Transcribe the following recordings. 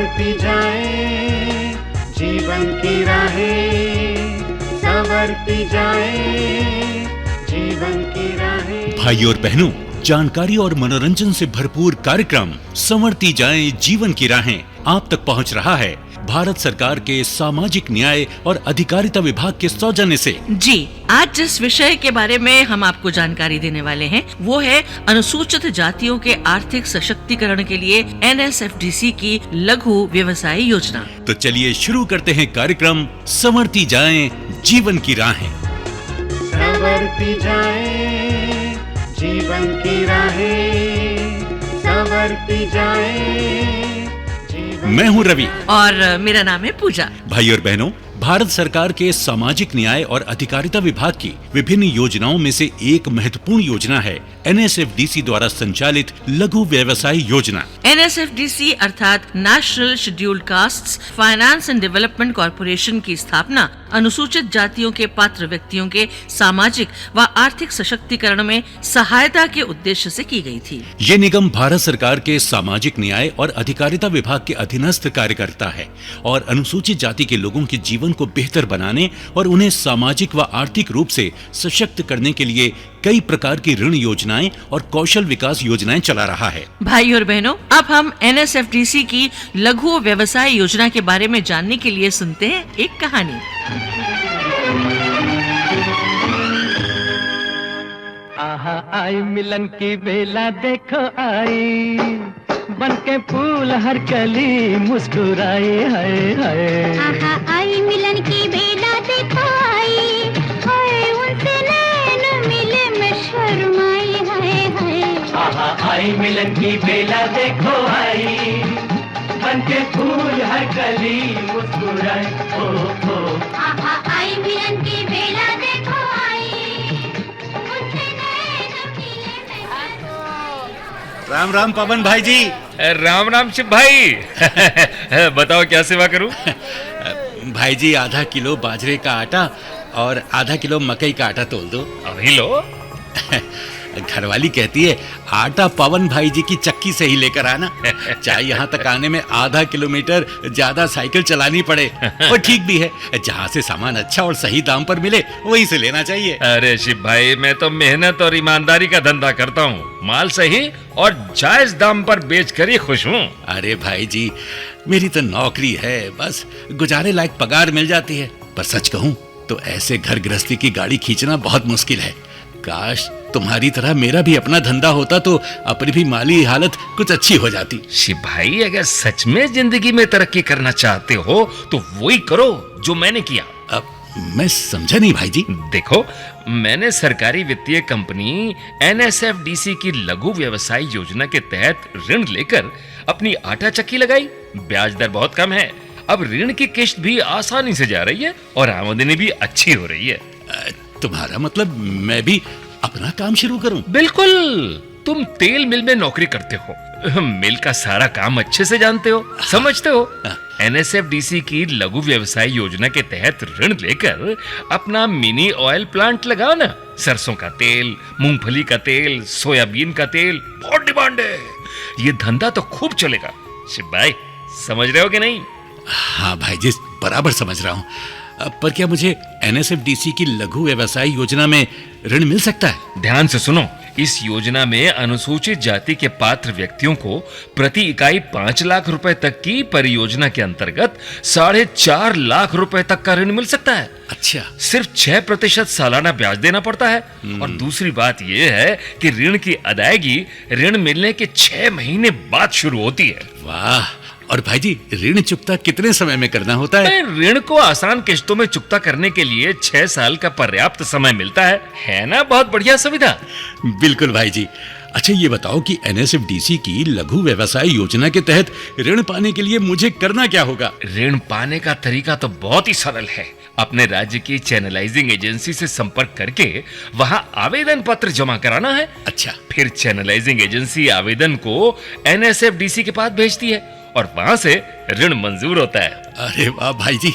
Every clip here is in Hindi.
संवरती जाए जीवन की राहें, संवरती जाए जीवन की राहें। भाई और बहनों, जानकारी और मनोरंजन से भरपूर कार्यक्रम संवरती जाएं जीवन की राहें आप तक पहुंच रहा है भारत सरकार के सामाजिक न्याय और अधिकारिता विभाग के सौजन्य से। जी, आज जिस विषय के बारे में हम आपको जानकारी देने वाले हैं वो है अनुसूचित जातियों के आर्थिक सशक्तिकरण के लिए NSFDC की लघु व्यवसाय योजना। तो चलिए शुरू करते हैं कार्यक्रम संवरती जाएं जीवन की राहें। संवरती जाए जीवन की राहें, संवरती जाए। मैं हूं रवि और मेरा नाम है पूजा। भाई और बहनों, भारत सरकार के सामाजिक न्याय और अधिकारिता विभाग की विभिन्न योजनाओं में से एक महत्वपूर्ण योजना है NSFDC द्वारा संचालित लघु व्यवसाय योजना। NSFDC अर्थात national scheduled castes finance and development corporation की स्थापना अनुसूचित जातियों के पात्र व्यक्तियों के सामाजिक व आर्थिक सशक्तिकरण में सहायता के उद्देश्य से की गई थी। ये निगम भारत सरकार के सामाजिक न्याय और अधिकारिता विभाग के अधीनस्थ कार्य करता है और अनुसूचित जाति के लोगों के जीवन को बेहतर बनाने और उन्हें सामाजिक व आर्थिक रूप से सशक्त करने के लिए कई प्रकार की ऋण योजनाएं और कौशल विकास योजनाएं चला रहा है। भाई और बहनों, अब हम NSFDC की लघु व्यवसाय योजना के बारे में जानने के लिए सुनते हैं एक कहानी। आहा आई मिलन की बेला देखो आई, बनके फूल हर कली मुस्कुराए हाय हाय। आहा आई मिलन की बेला देखो आई, हाय उनसे नैन मिले मैं शर्माई हाय हाय। आहा आई मिलन की बेला देखो आई, बनके फूल हर कली मुस्कुराए ओ ओ। आहा आई मिलन की बेला देखो आई, उनसे नैन मिले मैं शर्माई। राम राम पवन भाई जी। राम राम शिव भाई। बताओ क्या सेवा करूं? भाई जी, आधा किलो बाजरे का आटा और आधा किलो मकई का आटा तोल दो। अभी लो। घरवाली कहती है आटा पवन भाई जी की चक्की से ही लेकर आना, चाहे यहाँ तक आने में आधा किलोमीटर ज्यादा साइकिल चलानी पड़े। और ठीक भी है, जहाँ से सामान अच्छा और सही दाम पर मिले वहीं से लेना चाहिए। अरे शिव भाई, मैं तो मेहनत और ईमानदारी का धंधा करता हूँ, माल सही और जायज दाम पर बेच कर ही खुश हूँ। अरे भाई जी, मेरी तो नौकरी है, बस गुजारे लायक पगार मिल जाती है। पर सच कहूँ तो ऐसे घर गृहस्थी की गाड़ी खींचना बहुत मुश्किल है। काश तुम्हारी तरह मेरा भी अपना धंधा होता तो अपनी भी माली हालत कुछ अच्छी हो जाती। शिव भाई, अगर सच में जिंदगी में तरक्की करना चाहते हो तो वही करो जो मैंने किया। अब मैं समझा नहीं भाई जी। देखो, मैंने सरकारी वित्तीय कंपनी NSFDC की लघु व्यवसाय योजना के तहत ऋण लेकर अपनी आटा चक्की लगाई। ब्याज दर बहुत कम है, अब ऋण की किश्त भी आसानी से जा रही है और आमदनी भी अच्छी हो रही है। तुम्हारा मतलब मैं भी अपना काम शुरू करूं? बिल्कुल, तुम तेल मिल में नौकरी करते हो, मिल का सारा काम अच्छे से जानते हो, समझते हो। NSFDC की लघु व्यवसाय योजना के तहत ऋण लेकर अपना मिनी ऑयल प्लांट लगाओ ना। सरसों का तेल, मूंगफली का तेल, सोयाबीन का तेल बहुत डिमांड है। ये धंधा तो खूब चलेगा। शिव भाई, समझ रहे हो कि नहीं? हाँ भाई जी, बराबर समझ रहा हूँ। पर क्या मुझे NSFDC की लघु व्यवसाय योजना में ऋण मिल सकता है? ध्यान से सुनो, इस योजना में अनुसूचित जाति के पात्र व्यक्तियों को प्रति इकाई 5 लाख रुपए तक की परियोजना के अंतर्गत 4.5 लाख रुपए तक का ऋण मिल सकता है। अच्छा। सिर्फ 6% सालाना ब्याज देना पड़ता है। और दूसरी बात यह है कि ऋण की अदायगी ऋण मिलने के 6 महीने बाद शुरू होती है। वाह! और भाई जी, ऋण चुकता कितने समय में करना होता है? ऋण को आसान किश्तों में चुकता करने के लिए 6 साल का पर्याप्त समय मिलता है ना? बहुत बढ़िया सुविधा। बिल्कुल भाई जी। अच्छा ये बताओ कि NSFDC की लघु व्यवसाय योजना के तहत ऋण पाने के लिए मुझे करना क्या होगा? ऋण पाने का तरीका तो बहुत ही सरल है। अपने राज्य की चैनलाइजिंग एजेंसी से संपर्क करके वहां आवेदन पत्र जमा कराना है। अच्छा। फिर चैनलाइजिंग एजेंसी आवेदन को NSFDC के पास भेजती है और वहां से ऋण मंजूर होता है। अरे वाह भाई जी,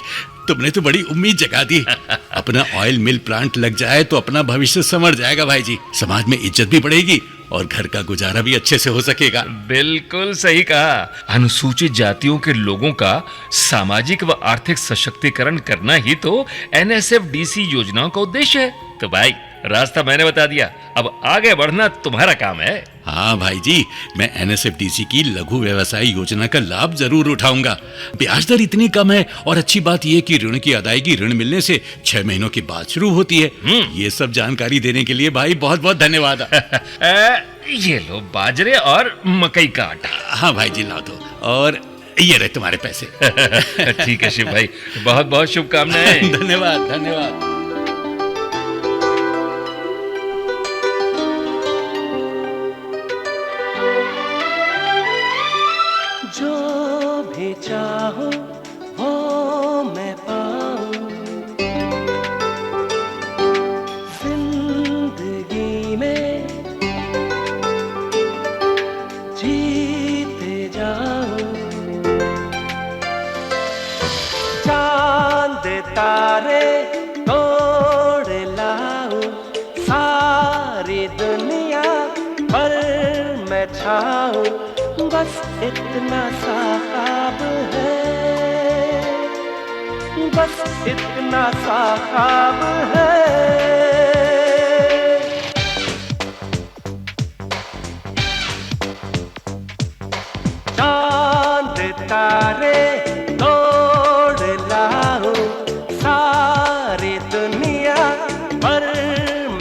तुमने तो बड़ी उम्मीद जगा दी। अपना ऑयल मिल प्लांट लग जाए तो अपना भविष्य संवर जाएगा भाई जी, समाज में इज्जत भी बढ़ेगी और घर का गुजारा भी अच्छे से हो सकेगा। बिल्कुल सही कहा। अनुसूचित जातियों के लोगों का सामाजिक व आर्थिक सशक्तिकरण करना ही तो एनएसएफडीसी योजनाओं का उद्देश्य है। तो भाई रास्ता मैंने बता दिया, अब आगे बढ़ना तुम्हारा काम है। हाँ भाई जी, मैं एनएसएफडीसी की लघु व्यवसाय योजना का लाभ जरूर उठाऊंगा। ब्याज दर इतनी कम है और अच्छी बात यह कि ऋण की अदायगी ऋण मिलने से 6 महीनों के बाद शुरू होती है। ये सब जानकारी देने के लिए भाई बहुत बहुत धन्यवाद। ये लो बाजरे और मकई का आटा। हाँ भाई जी, ला दो, और ये रहे तुम्हारे पैसे। ठीक है शिव भाई, बहुत बहुत शुभकामनाएं। धन्यवाद धन्यवाद। जो भी चाहो वो मैं पाऊं, जिंदगी में जीते जाऊं। चांद तारे तोड़ लाऊं, सारी दुनिया पर मैं छाऊं। बस इतना सा ख्वाब है, बस इतना सा ख्वाब है। चांद तारे तोड़ लाऊं, सारी दुनिया पर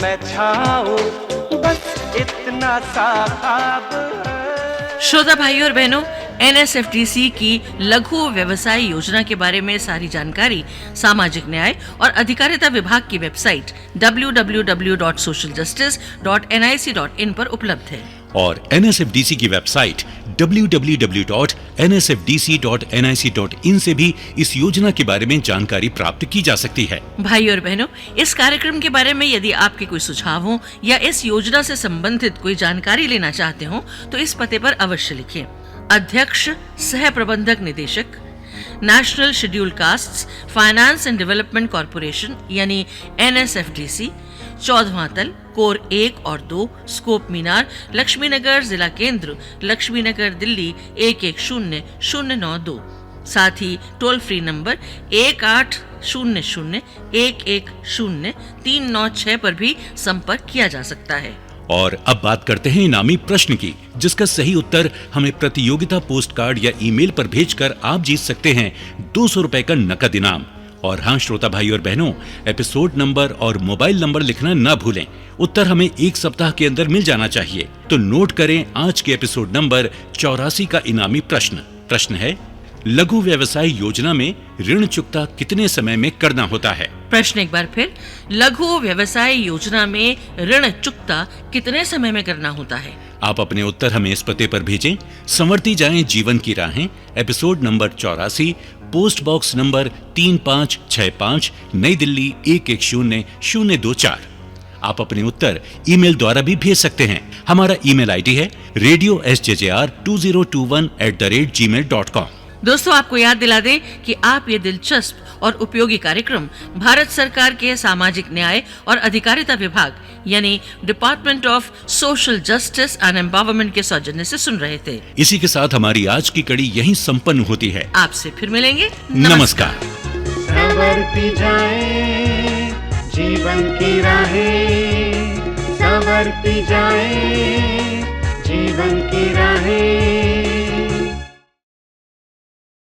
मैं छाऊं। बस इतना सा ख्वाब है। श्रोता भाइयों और बहनों, एनएसएफडीसी की लघु व्यवसाय योजना के बारे में सारी जानकारी सामाजिक न्याय और अधिकारिता विभाग की वेबसाइट www.socialjustice.nic.in पर उपलब्ध है और एनएसएफडीसी की वेबसाइट www.nsfdc.nic.in से भी इस योजना के बारे में जानकारी प्राप्त की जा सकती है। भाई और बहनों, इस कार्यक्रम के बारे में यदि आपके कोई सुझाव हो या इस योजना से संबंधित कोई जानकारी लेना चाहते हो तो इस पते पर अवश्य लिखें। अध्यक्ष सह प्रबंधक निदेशक, national scheduled castes finance and development corporation यानी एनएसएफडीसी, 14वां तल, कोर 1 और 2, स्कोप मीनार, लक्ष्मी नगर, जिला केंद्र लक्ष्मी नगर, दिल्ली 110092। साथ ही टोल फ्री नंबर 1800-110-396 पर भी संपर्क किया जा सकता है। और अब बात करते हैं इनामी प्रश्न की, जिसका सही उत्तर हमें प्रतियोगिता पोस्ट कार्ड या ईमेल पर भेजकर आप जीत सकते हैं 200 रुपए का नकद इनाम। और हाँ श्रोता भाई और बहनों, एपिसोड नंबर और मोबाइल नंबर लिखना ना भूलें। उत्तर हमें 1 सप्ताह के अंदर मिल जाना चाहिए। तो नोट करें आज के एपिसोड नंबर 84 का इनामी प्रश्न है, लघु व्यवसाय योजना में ऋण चुकता कितने समय में करना होता है? प्रश्न एक बार फिर, लघु व्यवसाय योजना में ऋण चुकता कितने समय में करना होता है? आप अपने उत्तर हमें इस पते पर भेजें। संवरती जाएं जीवन की राहें, episode number 84, post box number 3565, नई दिल्ली 110024। आप अपने उत्तर ईमेल द्वारा भी भेज सकते हैं। हमारा ईमेल आईडी है radiosjjr2021@gmail.com। दोस्तों, आपको याद दिला दें कि आप ये दिलचस्प और उपयोगी कार्यक्रम भारत सरकार के सामाजिक न्याय और अधिकारिता विभाग यानी department of social justice and empowerment के सौजन्य से सुन रहे थे। इसी के साथ हमारी आज की कड़ी यहीं संपन्न होती है। आपसे फिर मिलेंगे। नमस्कार। संवरती जाए जीवन की राहें, संवरती जाए